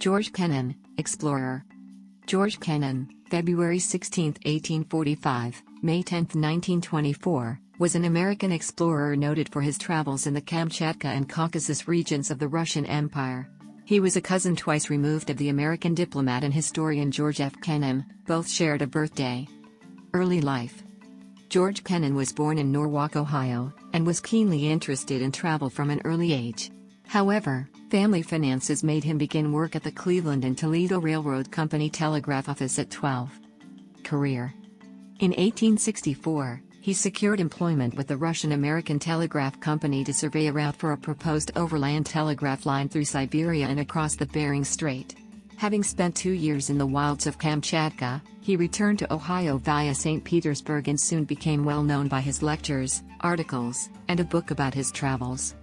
George Kennan, explorer. George Kennan, February 16, 1845, May 10, 1924, was an American explorer noted for his travels in the Kamchatka and Caucasus regions of the Russian Empire. He was a cousin twice removed of the American diplomat and historian George F. Kennan, both shared a birthday. Early life. George Kennan was born in Norwalk, Ohio, and was keenly interested in travel from an early age. However, family finances made him begin work at the Cleveland and Toledo Railroad Company telegraph office at 12. Career. In 1864, he secured employment with the Russian-American Telegraph Company to survey a route for a proposed overland telegraph line through Siberia and across the Bering Strait. Having spent 2 years in the wilds of Kamchatka, he returned to Ohio via St. Petersburg and soon became well known by his lectures, articles, and a book about his travels.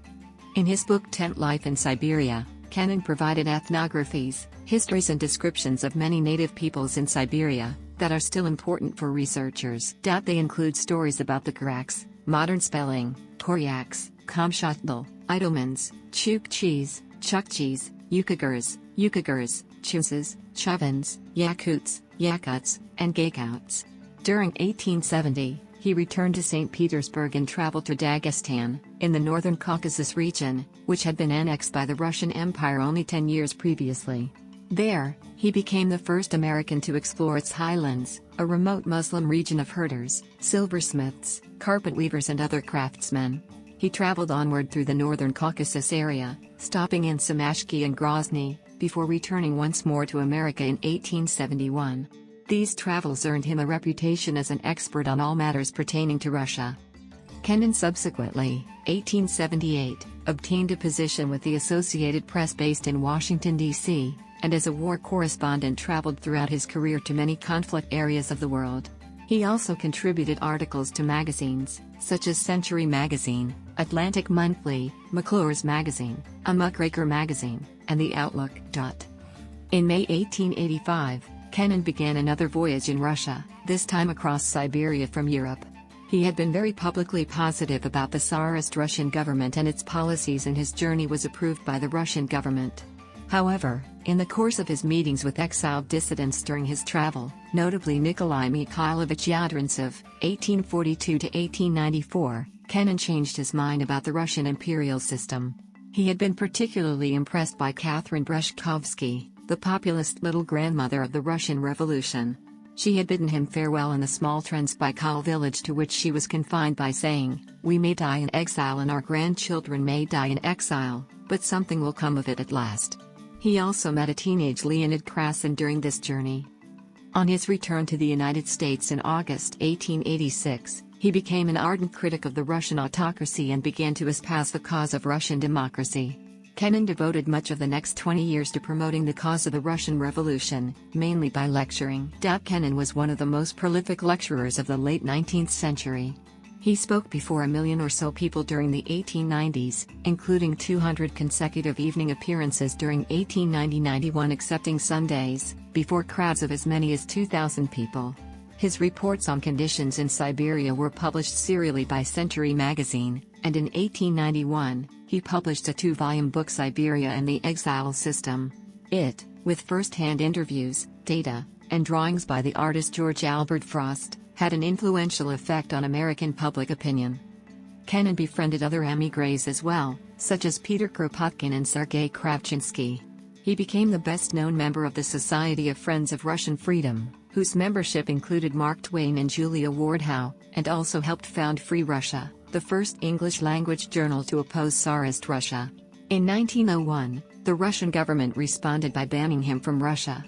In his book Tent Life in Siberia, Kennan provided ethnographies, histories and descriptions of many native peoples in Siberia that are still important for researchers. They include stories about the Graks, modern spelling, Koryaks, Kamchatka, Idomans, Chukchis, Chukchis, Yukagurs, Chusas, Chuvans, Yakuts, Yakuts, and Gaykouts. During 1870, he returned to St. Petersburg and traveled to Dagestan, in the northern Caucasus region, which had been annexed by the Russian Empire only 10 years previously. There, he became the first American to explore its highlands, a remote Muslim region of herders, silversmiths, carpet weavers and other craftsmen. He traveled onward through the northern Caucasus area, stopping in Samashki and Grozny, before returning once more to America in 1871. These travels earned him a reputation as an expert on all matters pertaining to Russia. Kennan subsequently, 1878, obtained a position with the Associated Press based in Washington, D.C., and as a war correspondent traveled throughout his career to many conflict areas of the world. He also contributed articles to magazines, such as Century Magazine, Atlantic Monthly, McClure's Magazine, A Muckraker Magazine, and The Outlook. In May 1885, Kennan began another voyage in Russia, this time across Siberia from Europe. He had been very publicly positive about the Tsarist Russian government and its policies, and his journey was approved by the Russian government. However, in the course of his meetings with exiled dissidents during his travel, notably Nikolai Mikhailovich Yadrintsov, 1842–1894, Kennan changed his mind about the Russian imperial system. He had been particularly impressed by Catherine Breshkovsky, the populist little grandmother of the Russian Revolution. She had bidden him farewell in the small Transbaikal village to which she was confined by saying, "We may die in exile and our grandchildren may die in exile, but something will come of it at last." He also met a teenage Leonid Krasin during this journey. On his return to the United States in August 1886, he became an ardent critic of the Russian autocracy and began to espouse the cause of Russian democracy. Kennan devoted much of the next 20 years to promoting the cause of the Russian Revolution, mainly by lecturing. Kennan was one of the most prolific lecturers of the late 19th century. He spoke before 1 million or so people during the 1890s, including 200 consecutive evening appearances during 1890–91 excepting Sundays, before crowds of as many as 2,000 people. His reports on conditions in Siberia were published serially by Century Magazine, and in 1891, he published a 2-volume book Siberia and the Exile System. It, with first-hand interviews, data, and drawings by the artist George Albert Frost, had an influential effect on American public opinion. Kennan befriended other émigrés as well, such as Peter Kropotkin and Sergei Kravchinsky. He became the best-known member of the Society of Friends of Russian Freedom, whose membership included Mark Twain and Julia Ward-Howe, and also helped found Free Russia, the first English-language journal to oppose Tsarist Russia. In 1901, the Russian government responded by banning him from Russia.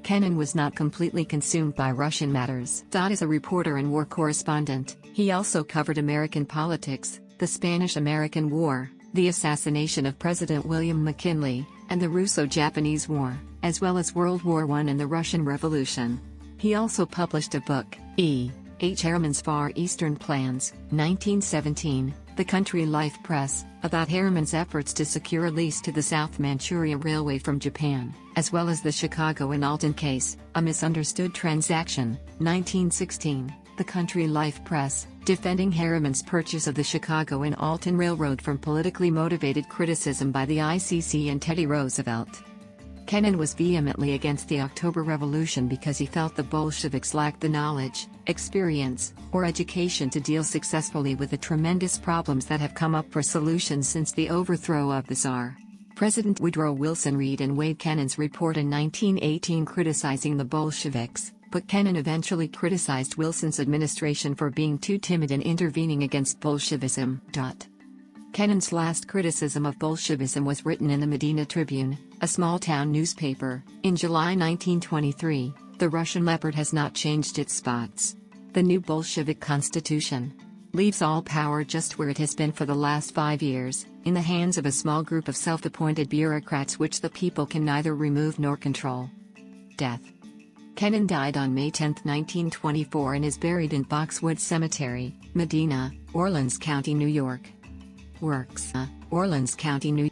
Kennan was not completely consumed by Russian matters. As a reporter and war correspondent, he also covered American politics, the Spanish–American War, the assassination of President William McKinley, and the Russo-Japanese War, as well as World War I and the Russian Revolution. He also published a book, E. H. Harriman's Far Eastern Plans, 1917, The Country Life Press, about Harriman's efforts to secure a lease to the South Manchuria Railway from Japan, as well as the Chicago and Alton case, A Misunderstood Transaction, 1916, The Country Life Press, defending Harriman's purchase of the Chicago and Alton Railroad from politically motivated criticism by the ICC and Teddy Roosevelt. Kennan was vehemently against the October Revolution because he felt the Bolsheviks lacked the knowledge, experience, or education to deal successfully with the tremendous problems that have come up for solutions since the overthrow of the Tsar. President Woodrow Wilson read and weighed Kennan's report in 1918 criticizing the Bolsheviks, but Kennan eventually criticized Wilson's administration for being too timid in intervening against Bolshevism. Kennan's last criticism of Bolshevism was written in the Medina Tribune, a small-town newspaper, in July 1923. The Russian leopard has not changed its spots. The new Bolshevik constitution leaves all power just where it has been for the last 5 years, in the hands of a small group of self-appointed bureaucrats which the people can neither remove nor control. Death. Kennan died on May 10, 1924 and is buried in Boxwood Cemetery, Medina, Orleans County, New York. Works. Orleans County, New York.